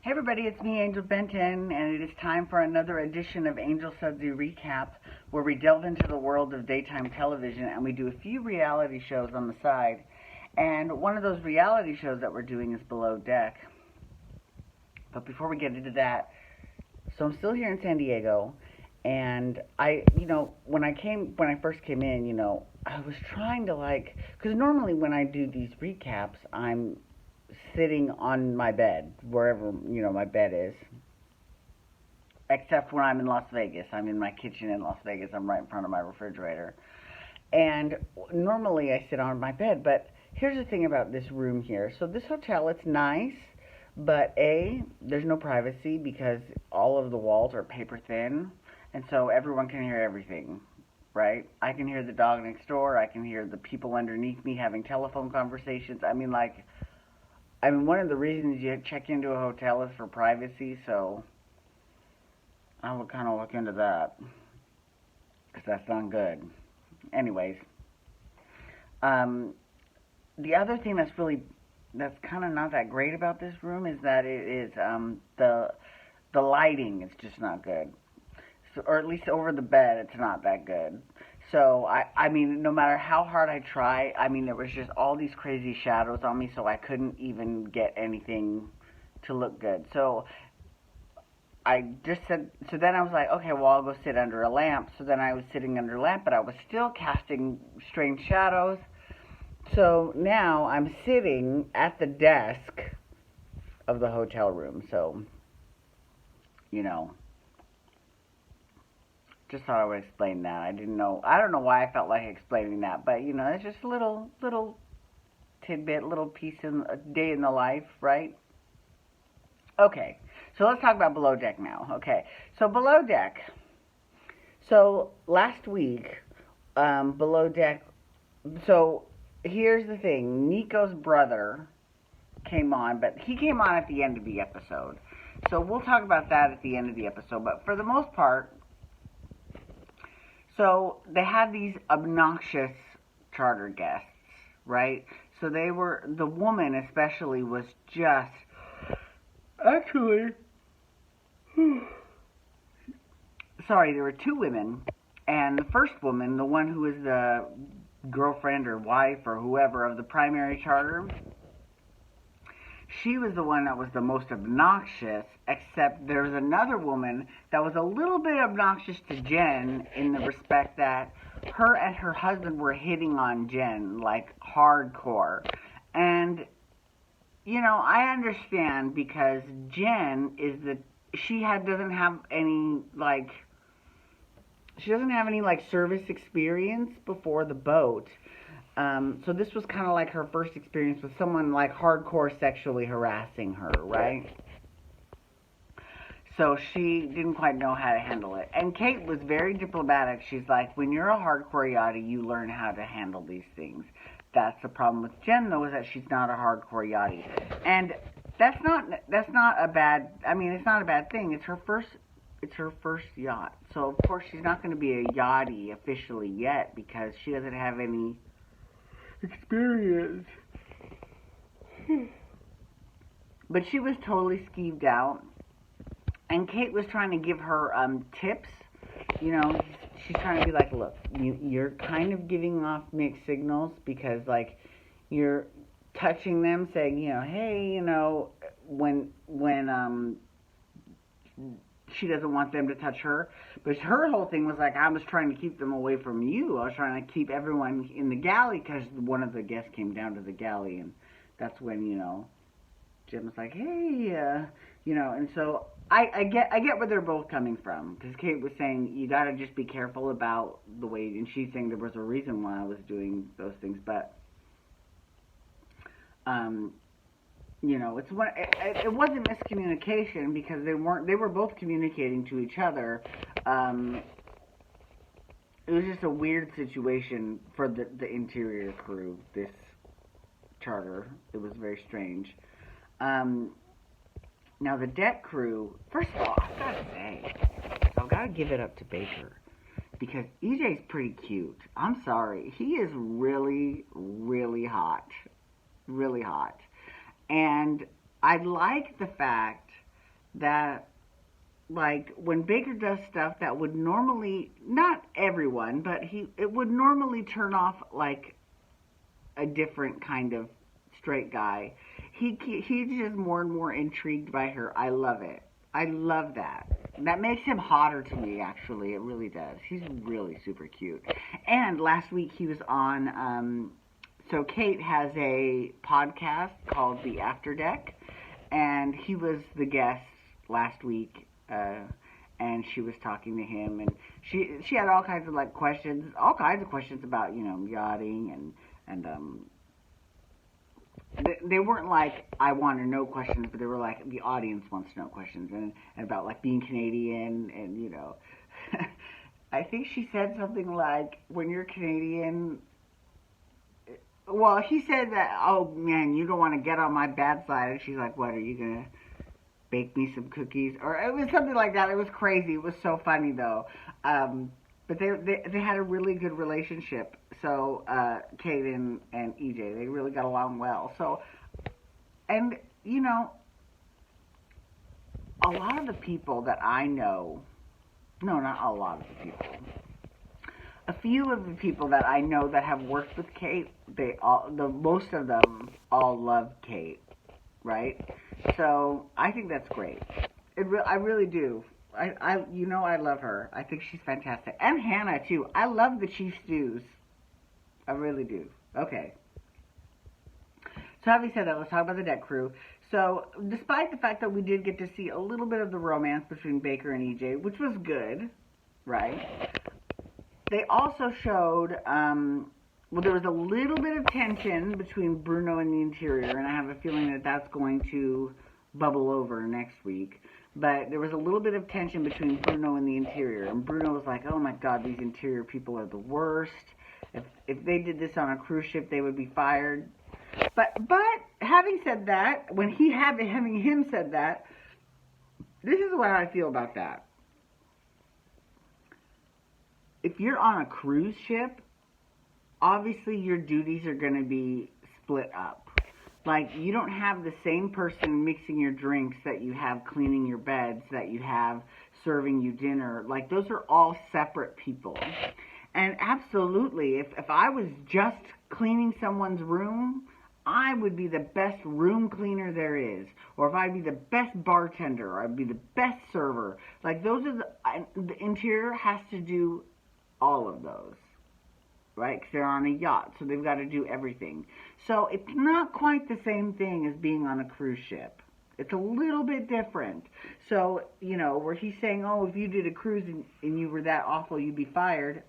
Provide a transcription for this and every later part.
Hey everybody, it's me, Angel Benton, and it is time for another edition of Angel Sudsy Recap, where we delve into the world of daytime television and we do a few reality shows on the side. And one of those reality shows that we're doing is Below Deck. But before we get into that, so I'm still here in San Diego, and when I first came in, I was trying to because normally when I do these recaps, I'm sitting on my bed, wherever, my bed is. Except when I'm in Las Vegas. I'm in my kitchen in Las Vegas. I'm right in front of my refrigerator. And normally I sit on my bed, but here's the thing about this room here. So this hotel, it's nice, but there's no privacy because all of the walls are paper thin, and so everyone can hear everything, right? I can hear the dog next door. I can hear the people underneath me having telephone conversations. One of the reasons you check into a hotel is for privacy, so I would kind of look into that, because that's not good. Anyways, the other thing that's kind of not that great about this room is that it is, the lighting is just not good. So, or at least over the bed, it's not that good. So, no matter how hard I try, there was just all these crazy shadows on me, so I couldn't even get anything to look good. So, so then I was like, okay, well, I'll go sit under a lamp. So then I was sitting under a lamp, but I was still casting strange shadows. So now I'm sitting at the desk of the hotel room. So, just thought I would explain that. I don't know why I felt like explaining that, but it's just a little tidbit, little piece in a day in the life, right? Okay, so let's talk about Below Deck now. Okay, so Below Deck. So last week, Below Deck. So here's the thing: Nico's brother came on, but he came on at the end of the episode. So we'll talk about that at the end of the episode. But for the most part. So they had these obnoxious charter guests, right? So the woman especially was just, actually, sorry, there were two women, and the first woman, the one who was the girlfriend or wife or whoever of the primary charter, she was the one that was the most obnoxious, except there's another woman that was a little bit obnoxious to Jen in the respect that her and her husband were hitting on Jen, like, hardcore. And, I understand because Jen doesn't have any service experience before the boat. So this was kind of like her first experience with someone like hardcore sexually harassing her, right? So she didn't quite know how to handle it. And Kate was very diplomatic. She's like, when you're a hardcore yachty, you learn how to handle these things. That's the problem with Jen, though, is that she's not a hardcore yachty. And that's not a bad, it's not a bad thing. It's her first yacht. So, of course, she's not going to be a yachty officially yet because she doesn't have any experience. But she was totally skeeved out. And Kate was trying to give her tips. She's trying to be like, look, you're kind of giving off mixed signals because, you're touching them, saying, hey, when she doesn't want them to touch her. But her whole thing was like, I was trying to keep them away from you. I was trying to keep everyone in the galley because one of the guests came down to the galley, and that's when, Jim was like, hey, and so I get where they're both coming from, because Kate was saying you got to just be careful about the way, and she's saying there was a reason why I was doing those things, but it wasn't miscommunication because they were both communicating to each other. It was just a weird situation for the interior crew, this charter. It was very strange. Now the deck crew, first of all, I've got to say, I've got to give it up to Baker, because EJ's pretty cute. I'm sorry. He is really, really hot. Really hot. And I like the fact that, like, when Baker does stuff that would normally, not everyone, but it would normally turn off, like, a different kind of straight guy. He's just more and more intrigued by her. I love it. I love that. That makes him hotter to me, actually. It really does. He's really super cute. And last week he was on, so Kate has a podcast called The After Deck, and he was the guest last week, and she was talking to him, and she had all kinds of, like, questions, about, yachting, and they weren't like I want to know questions, but they were like the audience wants to know questions, and about, like, being Canadian, and I think she said something like, when you're Canadian, well, he said that, oh man, you don't want to get on my bad side, and she's like, what, are you gonna bake me some cookies? Or it was something like that. It was crazy. It was so funny though. But they had a really good relationship. So Kate and EJ, they really got along well. So, and a lot of the people that I know, no, not a lot of the people, a few of the people that I know that have worked with Kate, most of them all love Kate, right? So I think that's great. I really do. I love her. I think she's fantastic. And Hannah too. I love the Chief Stews. I really do. Okay. So having said that, let's talk about the deck crew. So despite the fact that we did get to see a little bit of the romance between Baker and EJ, which was good, right? They also showed, well, there was a little bit of tension between Bruno and the interior, and I have a feeling that that's going to bubble over next week. But there was a little bit of tension between Bruno and the interior, and Bruno was like, oh my god, these interior people are the worst. If they did this on a cruise ship, they would be fired. But having said that, having him said that, this is what I feel about that. If you're on a cruise ship, obviously your duties are going to be split up. Like, you don't have the same person mixing your drinks that you have cleaning your beds, that you have serving you dinner. Like, those are all separate people. And absolutely, if I was just cleaning someone's room, I would be the best room cleaner there is. Or if I'd be the best bartender, or I'd be the best server. Like, those are the interior has to do all of those, right? Because they're on a yacht, so they've got to do everything. So it's not quite the same thing as being on a cruise ship. It's a little bit different. So, where he's saying, oh, if you did a cruise and you were that awful, you'd be fired.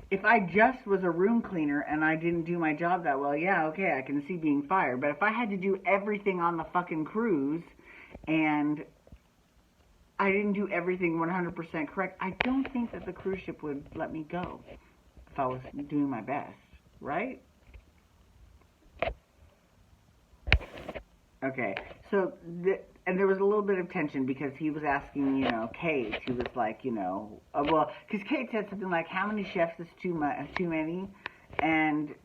If I just was a room cleaner and I didn't do my job that well, yeah, okay, I can see being fired. But if I had to do everything on the fucking cruise and I didn't do everything 100% correct, I don't think that the cruise ship would let me go if I was doing my best, right? Okay, so, and there was a little bit of tension because he was asking, Kate, he was like, well, because Kate said something like, how many chefs is too many? And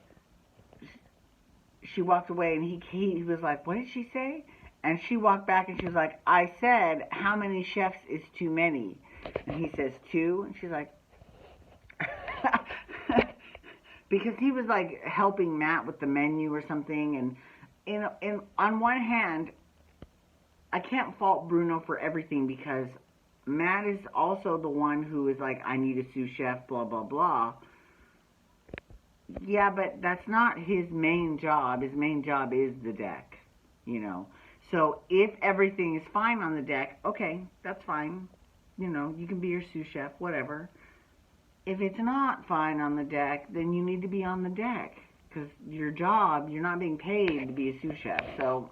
she walked away and he was like, what did she say? And she walked back and she was like, I said, how many chefs is too many? And he says, 2. And she's like, because he was like helping Matt with the menu or something. And on one hand, I can't fault Bruno for everything because Matt is also the one who is like, I need a sous chef, blah, blah, blah. Yeah, but that's not his main job. His main job is the deck, So if everything is fine on the deck, okay, that's fine. You can be your sous chef, whatever. If it's not fine on the deck, then you need to be on the deck. Because your job, you're not being paid to be a sous chef. So,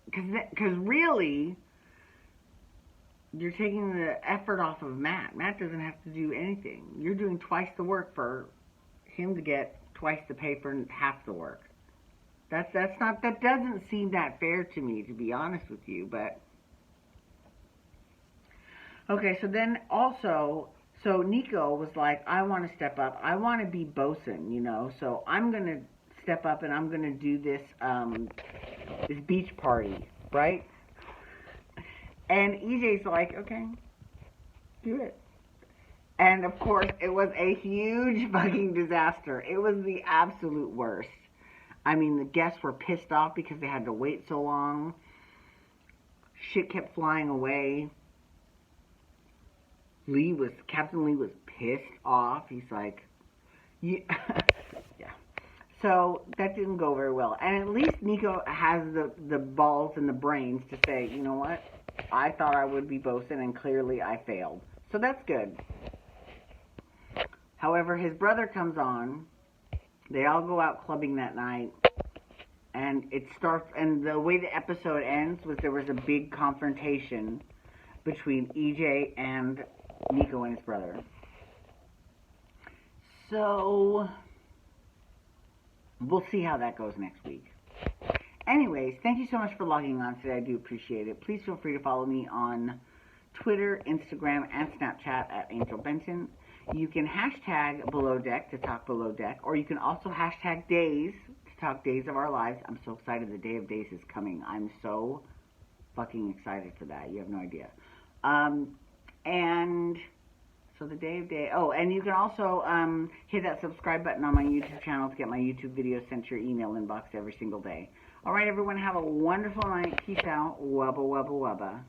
because really, you're taking the effort off of Matt. Matt doesn't have to do anything. You're doing twice the work for him to get twice the pay for half the work. That doesn't seem that fair to me, to be honest with you. But okay, so then also, so Nico was like, I want to step up. I want to be bosun, So I'm going to step up and I'm going to do this this beach party, right? And EJ's like, okay, do it. And of course, it was a huge fucking disaster. It was the absolute worst. I mean, the guests were pissed off because they had to wait so long. Shit kept flying away. Captain Lee was pissed off. He's like, yeah. Yeah. So that didn't go very well. And at least Nico has the balls and the brains to say, you know what? I thought I would be bosun, and clearly I failed. So that's good. However, his brother comes on. They all go out clubbing that night. And it starts, and the way the episode ends was there was a big confrontation between EJ and Nico and his brother. So, we'll see how that goes next week. Anyways, thank you so much for logging on today. I do appreciate it. Please feel free to follow me on Twitter, Instagram, and Snapchat at Angel Benton. You can hashtag Below Deck to talk Below Deck, or you can also hashtag Days to talk Days of Our Lives. I'm so excited the Day of Days is coming. I'm so fucking excited for that. You have no idea. And so the Day of Day. Oh, and you can also hit that subscribe button on my YouTube channel to get my YouTube videos sent to your email inbox every single day. All right, everyone, have a wonderful night. Peace out. Wubba, wubba, wubba.